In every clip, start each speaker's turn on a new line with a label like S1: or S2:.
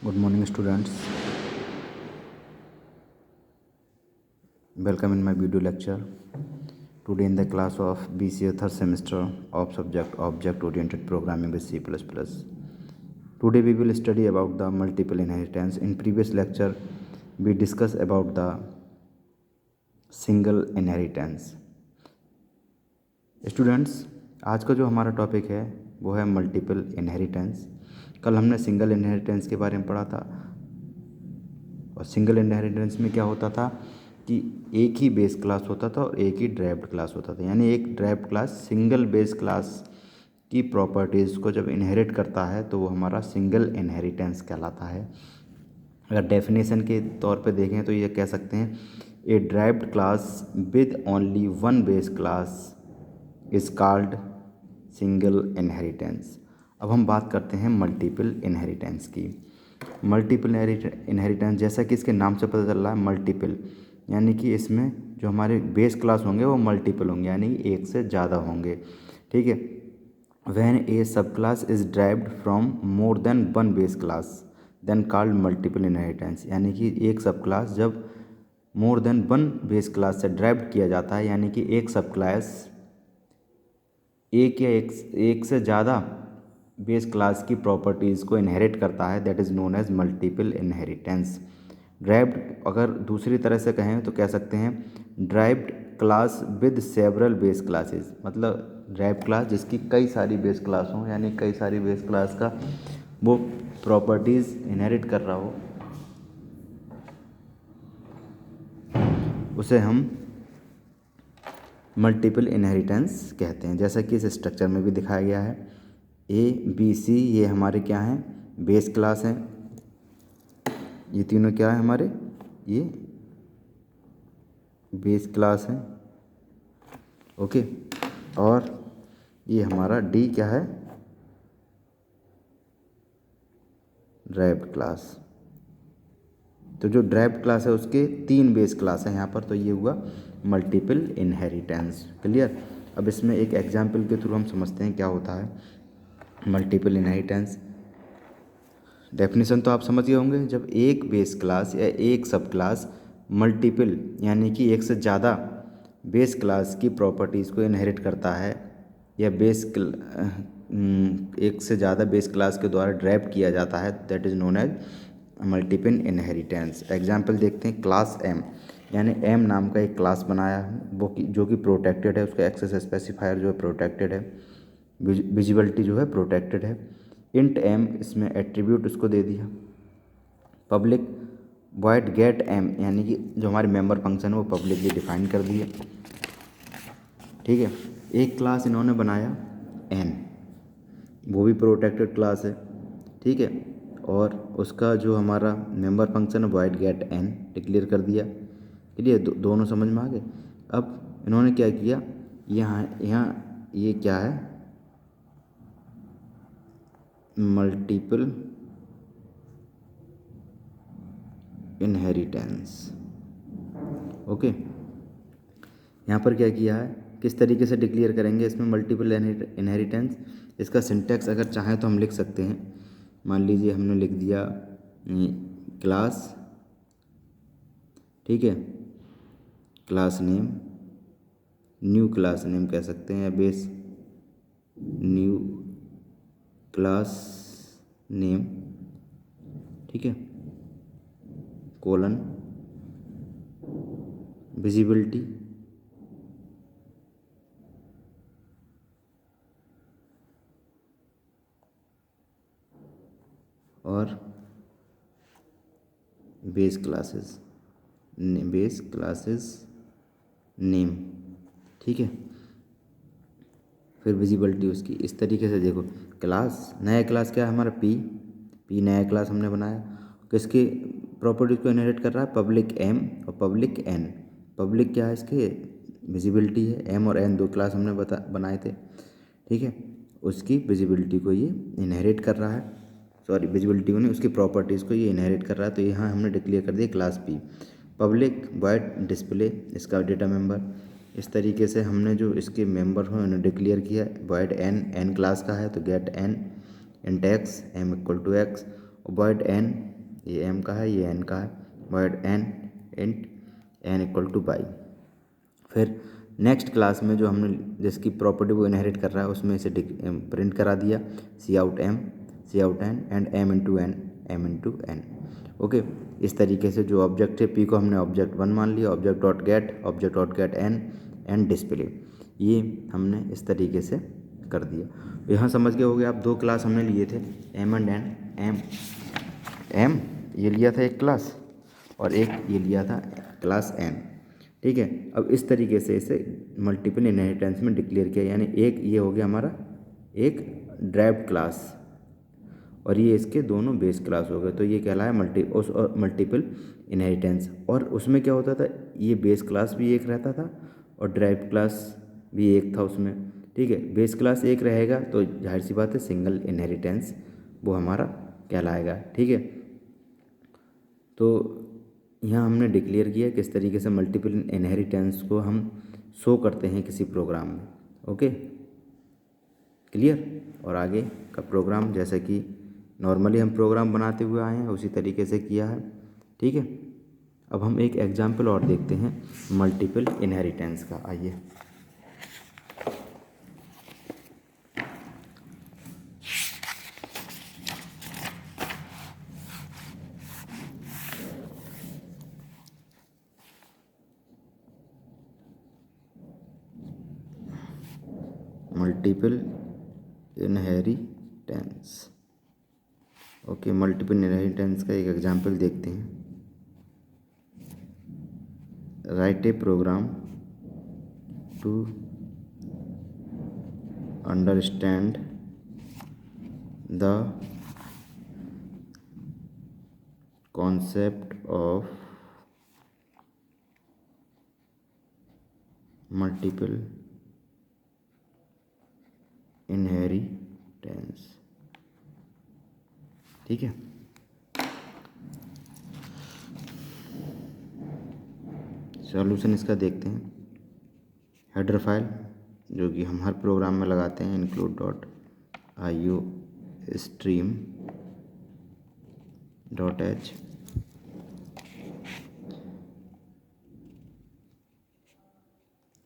S1: Good morning, students. Welcome in my video lecture. Today, in the class of BCA third semester of subject Object Oriented Programming with C++. Today, we will study about the multiple inheritance. In previous lecture, we discussed about the single inheritance. Students, आज का जो हमारा topic है वो है multiple inheritance. कल हमने single inheritance के बारे में पढ़ा था और सिंगल इनहेरिटेंस में क्या होता था कि एक ही बेस क्लास होता था और एक ही ड्राइव्ड क्लास होता था. यानी एक derived class single base class की प्रॉपर्टीज़ को जब इनहेरिट करता है तो वो हमारा सिंगल इनहेरिटेंस कहलाता है. अगर डेफिनेशन के तौर पे देखें तो ये कह सकते हैं a derived class with only one base class is called single inheritance. अब हम बात करते हैं मल्टीपल इनहेरिटेंस की. मल्टीपल इनहेरिटेंस जैसा कि इसके नाम से पता चल रहा है मल्टीपल, यानी कि इसमें जो हमारे बेस क्लास होंगे वो मल्टीपल होंगे, यानी एक से ज़्यादा होंगे. ठीक है. When a sub class is derived from more than one base class then called multiple inheritance. यानी कि एक सब क्लास जब more than one base class से ड्राइव्ड किया जाता है, यानी कि एक सब क्लास एक या एक से ज़्यादा बेस क्लास की प्रॉपर्टीज़ को इनहेरिट करता है, that is known as multiple inheritance. Derived अगर दूसरी तरह से कहें तो कह सकते हैं derived class with several base classes. मतलब ड्राइव्ड क्लास जिसकी कई सारी बेस क्लास हों, यानी कई सारी बेस क्लास का वो प्रॉपर्टीज़ इनहेरिट कर रहा हो, उसे हम मल्टीपल इनहेरिटेंस कहते हैं. जैसा कि इस स्ट्रक्चर में भी दिखाया गया है, ए बी सी ये हमारे क्या हैं, बेस क्लास हैं. ये तीनों क्या है हमारे, ये बेस क्लास हैं. ओके. और ये हमारा डी क्या है, ड्राइव्ड क्लास. तो जो ड्राइव्ड क्लास है उसके तीन बेस क्लास हैं यहाँ पर, तो ये हुआ मल्टीपल इनहेरिटेंस. क्लियर. अब इसमें एक एग्जाम्पल के थ्रू हम समझते हैं क्या होता है मल्टीपल इनहेरिटेंस. डेफिनेशन तो आप समझ गए होंगे. जब एक बेस क्लास या एक सब क्लास मल्टीपल यानी कि एक से ज़्यादा बेस क्लास की प्रॉपर्टीज़ को इनहेरिट करता है या एक से ज़्यादा बेस क्लास के द्वारा ड्राइव किया जाता है, that is known as multiple inheritance. Example देखते हैं. क्लास एम, यानी एम नाम का एक क्लास बनाया है वो जो कि प्रोटेक्टेड है, उसका एक्सेस स्पेसिफायर जो है प्रोटेक्टेड है, विजिबिलिटी जो है प्रोटेक्टेड है. इंट एम इसमें एट्रीब्यूट उसको दे दिया. पब्लिक वॉइड गेट एम, यानी कि जो हमारे मेंबर फंक्शन है वो पब्लिकली डिफाइन कर दिए. ठीक है. एक क्लास इन्होंने बनाया एन, वो भी प्रोटेक्टेड क्लास है. ठीक है. और उसका जो हमारा मेंबर फंक्शन है वॉइड गेट एन डिक्लेयर कर दिया. क्लियर. दोनों समझ में आ गए. अब इन्होंने क्या किया, यहाँ ये क्या है, मल्टीपल इनहेरिटेंस. ओके. यहाँ पर क्या किया है, किस तरीके से डिक्लेयर करेंगे इसमें मल्टीपल इनहेरिटेंस. इसका सिंटैक्स अगर चाहें तो हम लिख सकते हैं. मान लीजिए हमने लिख दिया क्लास, ठीक है, class name, new class name कह सकते हैं, या बेस न्यू क्लास नेम. ठीक है. कोलन विजिबिलिटी और बेस क्लासेस नेम. ठीक है. फिर विजिबिलिटी उसकी इस तरीके से देखो. क्लास, नया क्लास क्या है हमारा, पी नया क्लास हमने बनाया. किसके प्रॉपर्टीज को इनहेरिट कर रहा है, पब्लिक एम और पब्लिक एन. पब्लिक क्या है इसके, विजिबिलिटी है. एम और एन दो क्लास हमने बनाए थे. ठीक है. उसकी विजिबिलिटी को ये इनहेरिट कर रहा है, सॉरी विजिबिलिटी को नहीं, उसकी प्रॉपर्टीज़ को ये इनहेरिट कर रहा है. तो यहाँ हमने डिक्लेयर कर दिया class P. Public void display इसका डेटा मेंबर. इस तरीके से हमने जो इसके मेंबर हैं उन्हें डिक्लेयर किया. वॉइड एन क्लास का है तो get n int x m equal to x. Void n, ये एम का है, ये एन का है, void n int n equal to by. फिर नेक्स्ट क्लास में जो हमने जिसकी प्रॉपर्टी वो इनहेरिट कर रहा है उसमें से प्रिंट करा दिया c out n and m into n. Okay, इस तरीके से जो ऑब्जेक्ट है पी को हमने ऑब्जेक्ट 1 मान लिया, object dot get an and display, ये हमने इस तरीके से कर दिया। यहाँ समझ गए होगे आप, दो क्लास हमने लिए थे एम एंड एन। एम ये लिया था एक क्लास और एक ये लिया था क्लास एन। ठीक है, अब इस तरीके से इसे मल्टीपल इनहेरिटेंस में डिक्लेयर किया, यानी एक ये हो गया हमारा एक ड्राइव्ड क्लास और ये इसके दोनों बेस क्लास हो गए, तो ये कहलाया मल्टीपल इनहेरिटेंस। और उसमें क्या होता था, ये बेस क्लास भी एक रहता था और ड्राइव्ड क्लास भी एक था उसमें। ठीक है, बेस क्लास एक रहेगा तो जाहिर सी बात है सिंगल इनहेरिटेंस वो हमारा कहलाएगा। ठीक है, तो यहाँ हमने डिक्लेयर किया किस तरीके से मल्टीपल इनहेरिटेंस को हम शो करते हैं किसी प्रोग्राम में। Okay, clear. और आगे का प्रोग्राम जैसे कि नॉर्मली हम प्रोग्राम बनाते हुए आए हैं उसी तरीके से किया है। ठीक है, अब हम एक एग्जाम्पल और देखते हैं मल्टीपल इनहेरिटेंस का। आइए, multiple inheritance. Okay, multiple inheritance का एक एग्जाम्पल देखते हैं। Write a program to understand the concept of multiple inheritance। ठीक है, सॉल्यूशन इसका देखते हैं। हेडर फाइल जो कि हम हर प्रोग्राम में लगाते हैं, include dot IO stream dot H,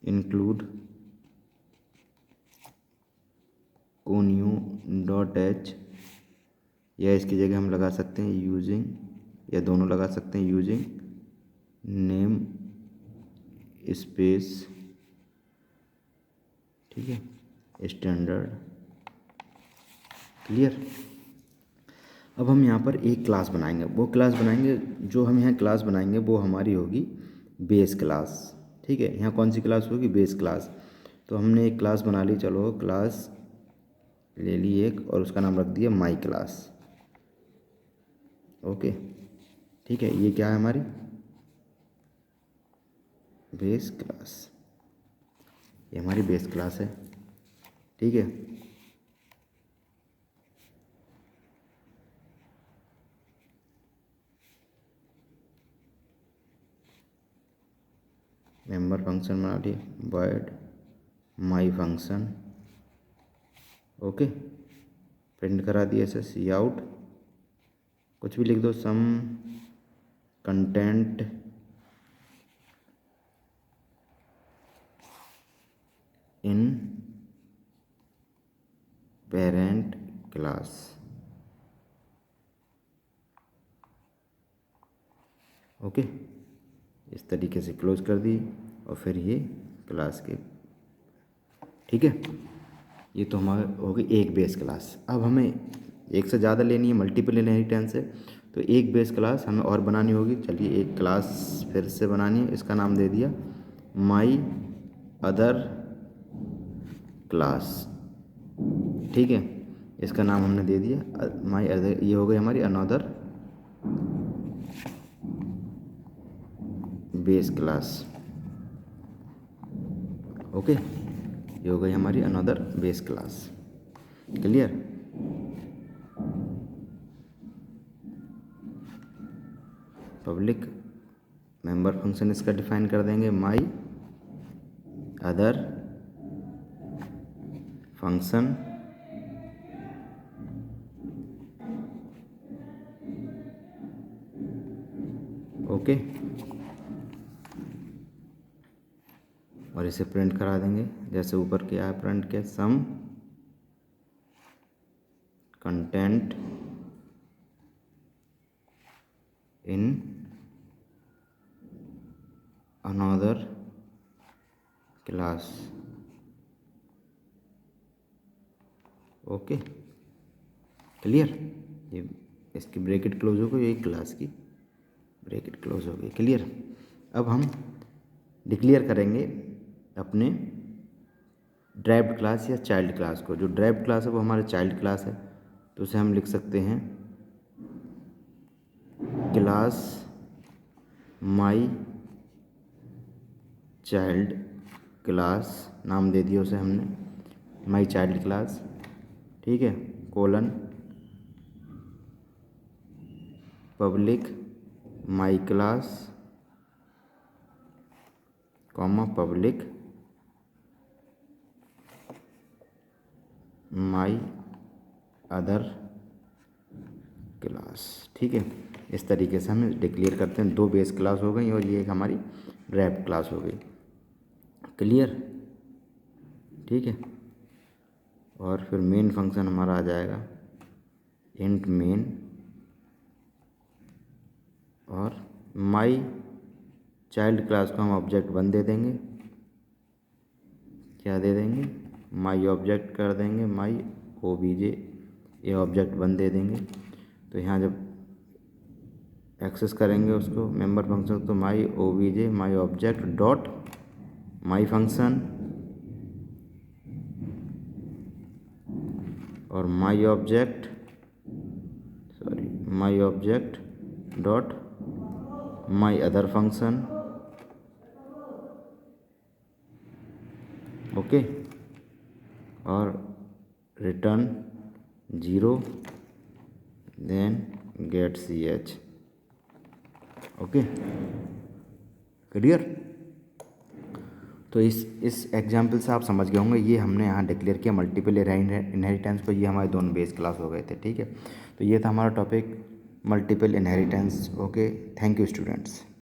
S1: include conio dot H, या इसकी जगह हम लगा सकते हैं यूजिंग, या दोनों लगा सकते हैं यूजिंग नेम स्पेस। ठीक है, स्टैंडर्ड। क्लियर। अब हम यहाँ पर एक क्लास बनाएंगे, वो क्लास बनाएंगे जो हम यहाँ क्लास बनाएंगे वो हमारी होगी बेस क्लास। ठीक है, यहाँ कौन सी क्लास होगी, बेस क्लास। तो हमने एक क्लास बना ली, चलो क्लास ले ली एक और उसका नाम रख दिया माई क्लास। ओके, ठीक है, ये क्या है हमारी बेस क्लास, ये हमारी बेस क्लास है। ठीक है, मेंबर फंक्शन बना लिए, void my function. Okay, print करा दिया ऐसे सी आउट, कुछ भी लिख दो, some content in parent class. Okay, इस तरीके से क्लोज कर दी और फिर ये क्लास के। ठीक है, ये तो हमारे हो गई एक बेस क्लास। अब हमें एक से ज़्यादा लेनी है, मल्टीपल इनहेरिटेंस है, तो एक बेस क्लास हमें और बनानी होगी। चलिए एक क्लास फिर से बनानी है, इसका नाम दे दिया माई अदर क्लास। ठीक है, इसका नाम हमने दे दिया माई अदर, ये हो गई हमारी अनदर बेस क्लास। ओके, ये हो गई हमारी another base class. Clear. Public member function इसका डिफाइन कर देंगे माई अदर फंक्शन ओके, और इसे प्रिंट करा देंगे जैसे ऊपर किया है प्रिंट के some content in another class. Okay, clear. ये इसकी ब्रैकेट क्लोज हो गई, एक क्लास की ब्रैकेट क्लोज हो गई, क्लियर। अब हम डिक्लेयर करेंगे अपने ड्राइव्ड क्लास या चाइल्ड क्लास को। जो ड्राइव्ड क्लास है वो हमारे चाइल्ड क्लास है, तो उसे हम लिख सकते हैं क्लास माई चाइल्ड क्लास, नाम दे दिया उसे हमने माई चाइल्ड क्लास, ठीक है, colon public my class comma public my other class. ठीक है, इस तरीके से हम डिक्लेयर करते हैं। दो बेस क्लास हो गई और ये एक हमारी ड्राइव्ड क्लास हो गई, क्लियर। ठीक है, और फिर मेन फंक्शन हमारा आ जाएगा इंट मेन, और माई चाइल्ड क्लास को हम ऑब्जेक्ट 1 दे देंगे। क्या दे देंगे? माई ऑब्जेक्ट कर देंगे माई ओबीजे, ये ऑब्जेक्ट 1 दे देंगे। तो यहाँ जब एक्सेस करेंगे उसको मेंबर फंक्शन, तो my obj my object dot my function, और my object dot my other function. Okay, और return 0 then get ch। Okay, clear. तो इस एग्जाम्पल से आप समझ गए होंगे, ये हमने यहाँ डिक्लेयर किया मल्टीपल इनहेरिटेंस को। ये हमारे दोनों बेस क्लास हो गए थे, ठीक है। तो ये था हमारा topic multiple inheritance. Okay, thank you students.